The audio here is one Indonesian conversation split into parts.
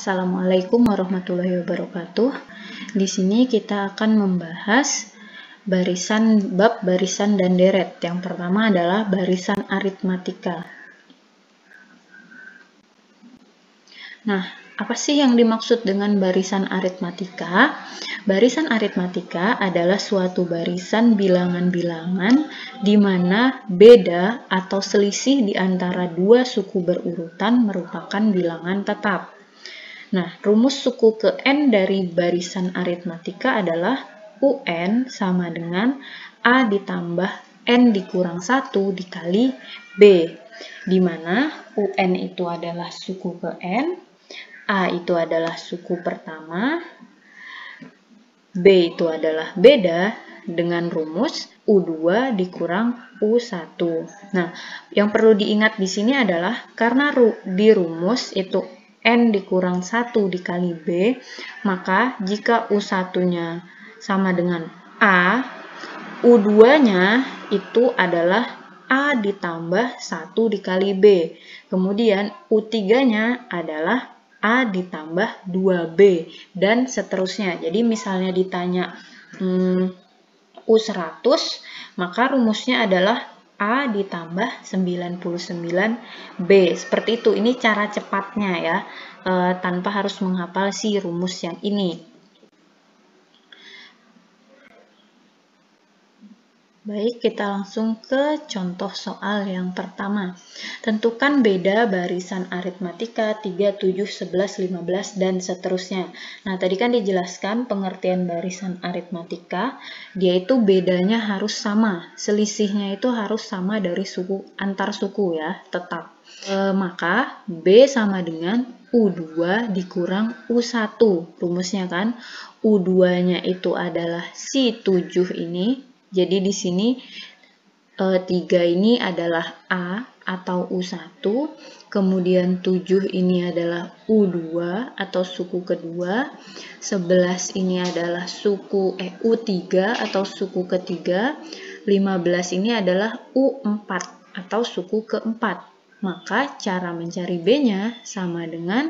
Assalamualaikum warahmatullahi wabarakatuh. Di sini kita akan membahas bab barisan dan deret. Yang pertama adalah barisan aritmatika. Nah, apa sih yang dimaksud dengan barisan aritmatika? Barisan aritmatika adalah suatu barisan bilangan-bilangan di mana beda atau selisih di antara dua suku berurutan merupakan bilangan tetap. Nah, rumus suku ke N dari barisan aritmatika adalah UN sama dengan A ditambah N dikurang 1 dikali B, di mana UN itu adalah suku ke N, A itu adalah suku pertama, B itu adalah beda dengan rumus U2 dikurang U1. Nah, yang perlu diingat di sini adalah karena di rumus itu N dikurang 1 dikali B, maka jika U1-nya sama dengan A, U2-nya itu adalah A ditambah 1 dikali B. Kemudian U3-nya adalah A ditambah 2B, dan seterusnya. Jadi misalnya ditanya U100, maka rumusnya adalah A ditambah 99B. Seperti itu, ini cara cepatnya ya, tanpa harus menghafal si rumus yang ini. Baik, kita langsung ke contoh soal yang pertama. Tentukan beda barisan aritmatika 3, 7, 11, 15, dan seterusnya. Nah, tadi kan dijelaskan pengertian barisan aritmatika, dia itu bedanya harus sama. Selisihnya itu harus sama dari suku, antar suku ya, tetap. Maka B sama dengan U2 dikurang U1. Rumusnya kan, U2-nya itu adalah si 7 ini. Jadi di sini 3 ini adalah A atau U1, kemudian 7 ini adalah U2 atau suku kedua, 11 ini adalah U3 atau suku ketiga, 15 ini adalah U4 atau suku keempat. Maka cara mencari B-nya sama dengan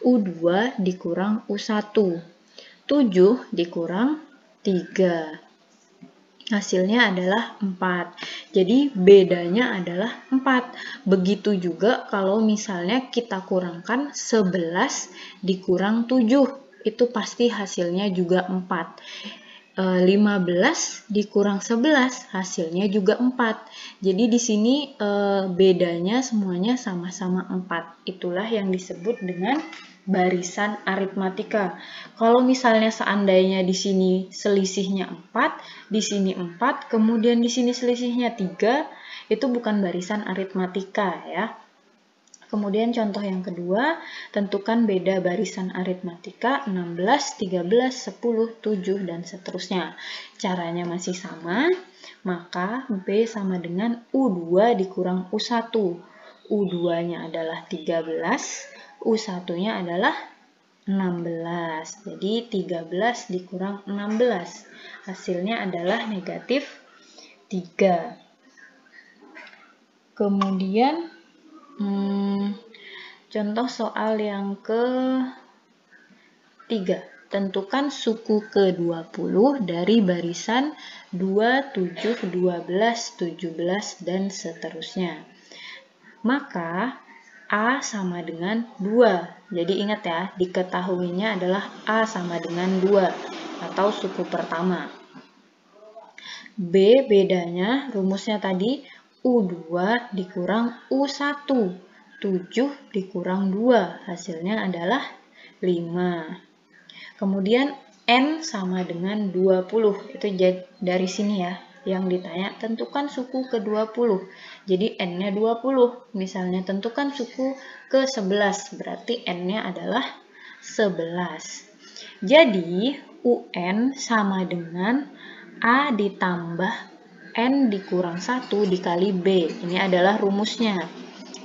U2 dikurang U1. 7 dikurang 3. Hasilnya adalah 4. Jadi bedanya adalah 4. Begitu juga kalau misalnya kita kurangkan 11 dikurang 7. Itu pasti hasilnya juga 4. 15 dikurang 11 hasilnya juga 4. Jadi di sini bedanya semuanya sama-sama 4. Itulah yang disebut dengan barisan aritmatika. Kalau misalnya seandainya di sini selisihnya 4, di sini 4, kemudian di sini selisihnya 3, itu bukan barisan aritmatika ya. Kemudian contoh yang kedua, tentukan beda barisan aritmatika 16, 13, 10, 7, dan seterusnya. Caranya masih sama, maka B sama dengan U2 dikurang U1. U2-nya adalah 13, U1-nya adalah 16. Jadi 13 dikurang 16. Hasilnya adalah negatif 3. Kemudian contoh soal yang ke-3. Tentukan suku ke-20 dari barisan 2, 7, 12, 17, dan seterusnya. Maka A sama dengan 2. Jadi ingat ya, diketahuinya adalah A sama dengan 2 atau suku pertama. B bedanya, rumusnya tadi U2 dikurang U1. 7 dikurang 2, hasilnya adalah 5. Kemudian N sama dengan 20. Itu dari sini ya, yang ditanya tentukan suku ke-20. Jadi N-nya 20. Misalnya tentukan suku ke-11, berarti N-nya adalah 11. Jadi UN sama dengan A ditambah N dikurang 1 dikali B. Ini adalah rumusnya.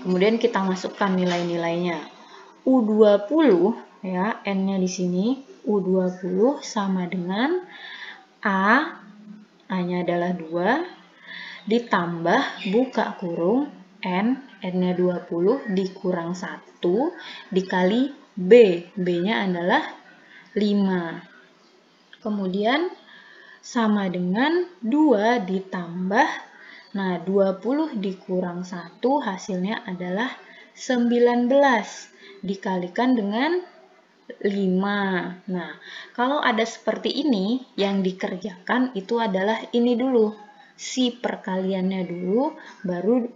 Kemudian kita masukkan nilai-nilainya. U20 ya, N-nya di sini U20 sama dengan A-nya adalah 2 ditambah buka kurung N-nya 20 dikurang 1 dikali B. B-nya adalah 5. Kemudian sama dengan 2 ditambah, nah 20 dikurang 1 hasilnya adalah 19 dikalikan dengan 5. Nah, kalau ada seperti ini, yang dikerjakan itu adalah ini dulu. Si perkaliannya dulu, baru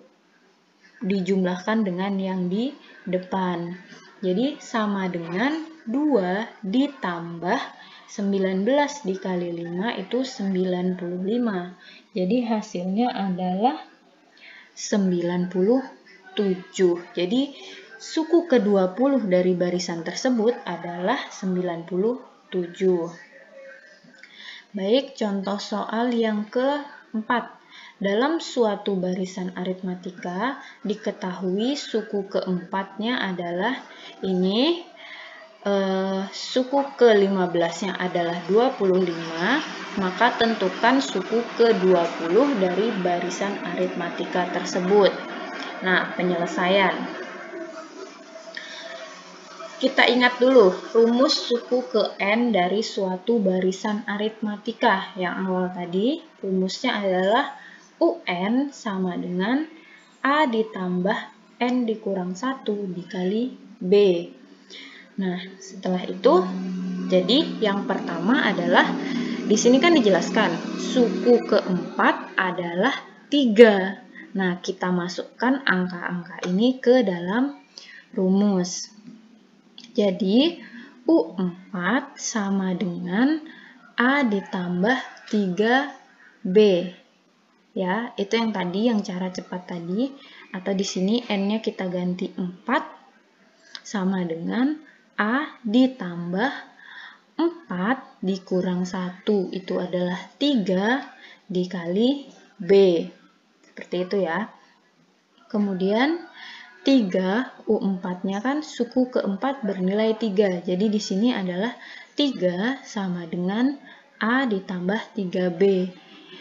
dijumlahkan dengan yang di depan. Jadi, sama dengan 2 ditambah 19 dikali 5 itu 95. Jadi, hasilnya adalah 97. Jadi, suku ke-20 dari barisan tersebut adalah 97. Baik, contoh soal yang keempat. Dalam suatu barisan aritmatika, diketahui suku keempatnya adalah ini, suku ke-15-nya adalah 25, maka tentukan suku ke-20 dari barisan aritmatika tersebut. Nah, penyelesaian. Kita ingat dulu rumus suku ke N dari suatu barisan aritmatika. Yang awal tadi rumusnya adalah UN sama dengan A ditambah N dikurang 1 dikali B. Nah, setelah itu, jadi yang pertama adalah, di sini kan dijelaskan, suku keempat adalah 3. Nah, kita masukkan angka-angka ini ke dalam rumus. Jadi, U4 sama dengan A ditambah 3B. Ya, itu yang tadi, yang cara cepat tadi. Atau di sini N-nya kita ganti 4 sama dengan A ditambah 4 dikurang 1. Itu adalah 3 dikali B. Seperti itu ya. Kemudian 3, U4-nya kan suku keempat bernilai 3. Jadi di sini adalah 3 sama dengan A ditambah 3B.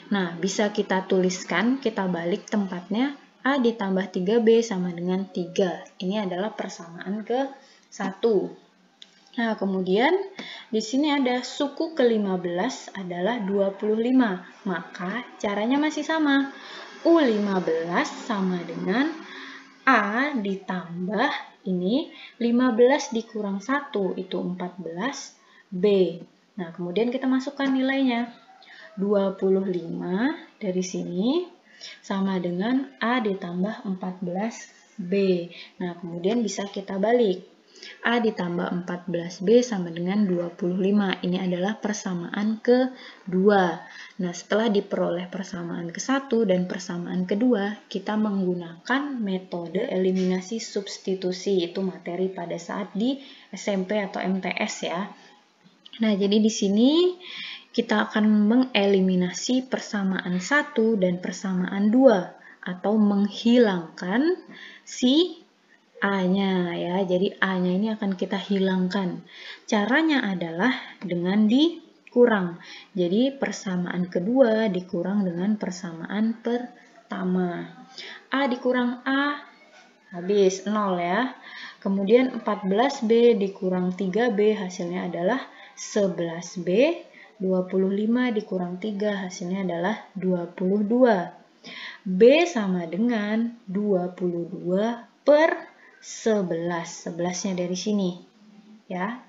Nah, bisa kita tuliskan, kita balik tempatnya, A ditambah 3B sama dengan 3. Ini adalah persamaan ke-1. Nah, kemudian di sini ada suku ke-15 adalah 25. Maka caranya masih sama. U15 sama dengan A ditambah ini 15 dikurang 1 itu 14B. Nah, kemudian kita masukkan nilainya. 25 dari sini sama dengan A ditambah 14B. Nah, kemudian bisa kita balik. A ditambah 14B sama dengan 25. Ini adalah persamaan kedua. Nah, setelah diperoleh persamaan ke-1 dan persamaan kedua, kita menggunakan metode eliminasi substitusi. Itu materi pada saat di SMP atau MTS ya. Nah, jadi di sini kita akan mengeliminasi persamaan 1 dan persamaan 2 atau menghilangkan si A-nya ya. Jadi A-nya ini akan kita hilangkan. Caranya adalah dengan dikurang. Jadi persamaan kedua dikurang dengan persamaan pertama. A dikurang A habis 0 ya. Kemudian 14B dikurang 3B hasilnya adalah 11B. 25 dikurang 3 hasilnya adalah 22. B sama dengan 22 per 11. 11-nya dari sini. Ya.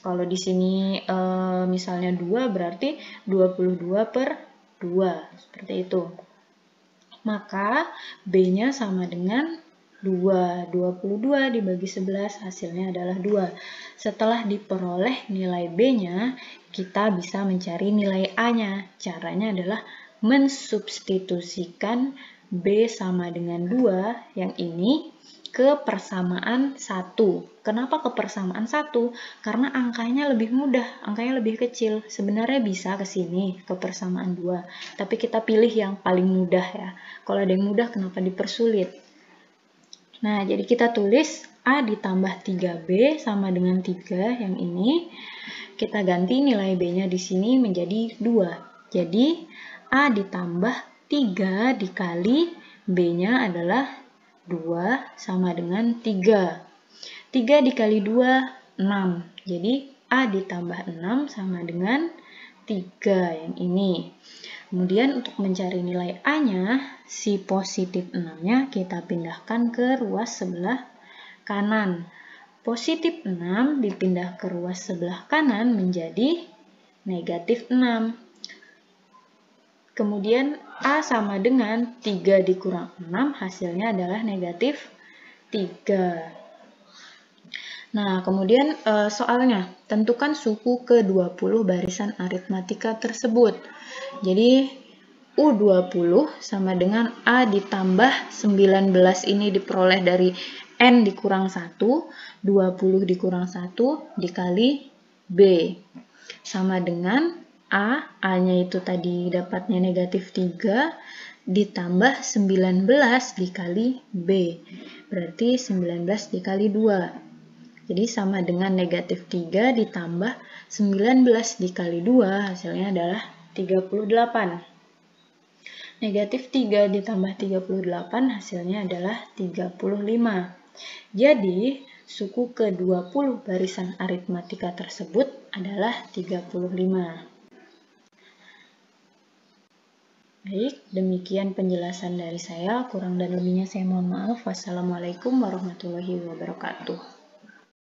Kalau di sini misalnya 2 berarti 22 per 2. Seperti itu. Maka B-nya sama dengan 2. 22 dibagi 11 hasilnya adalah 2. Setelah diperoleh nilai B-nya, kita bisa mencari nilai A-nya. Caranya adalah mensubstitusikan B sama dengan 2 yang ini ke persamaan 1. Kenapa ke persamaan 1? Karena angkanya lebih mudah, angkanya lebih kecil. Sebenarnya bisa ke sini, ke persamaan 2. Tapi kita pilih yang paling mudah ya. Kalau ada yang mudah, kenapa dipersulit? Nah, jadi kita tulis A ditambah 3B sama dengan 3 yang ini. Kita ganti nilai B-nya di sini menjadi 2. Jadi, A ditambah 3 dikali B-nya adalah 2 sama dengan 3. 3 dikali 2, 6. Jadi A ditambah 6 sama dengan 3 yang ini. Kemudian untuk mencari nilai A-nya, si positif 6-nya kita pindahkan ke ruas sebelah kanan. Positif 6 dipindah ke ruas sebelah kanan menjadi negatif 6. Kemudian A sama dengan 3 dikurang 6, hasilnya adalah negatif 3. Nah, kemudian soalnya, tentukan suku ke-20 barisan aritmatika tersebut. Jadi, U20 sama dengan A ditambah 19 ini diperoleh dari N dikurang 1, 20 dikurang 1 dikali B. Sama dengan A-nya itu tadi dapatnya negatif 3, ditambah 19 dikali B. Berarti 19 dikali 2. Jadi sama dengan negatif 3 ditambah 19 dikali 2, hasilnya adalah 38. Negatif 3 ditambah 38 hasilnya adalah 35. Jadi, suku ke-20 barisan aritmatika tersebut adalah 35. Baik, demikian penjelasan dari saya. Kurang dan lebihnya saya mohon maaf. Wassalamualaikum warahmatullahi wabarakatuh.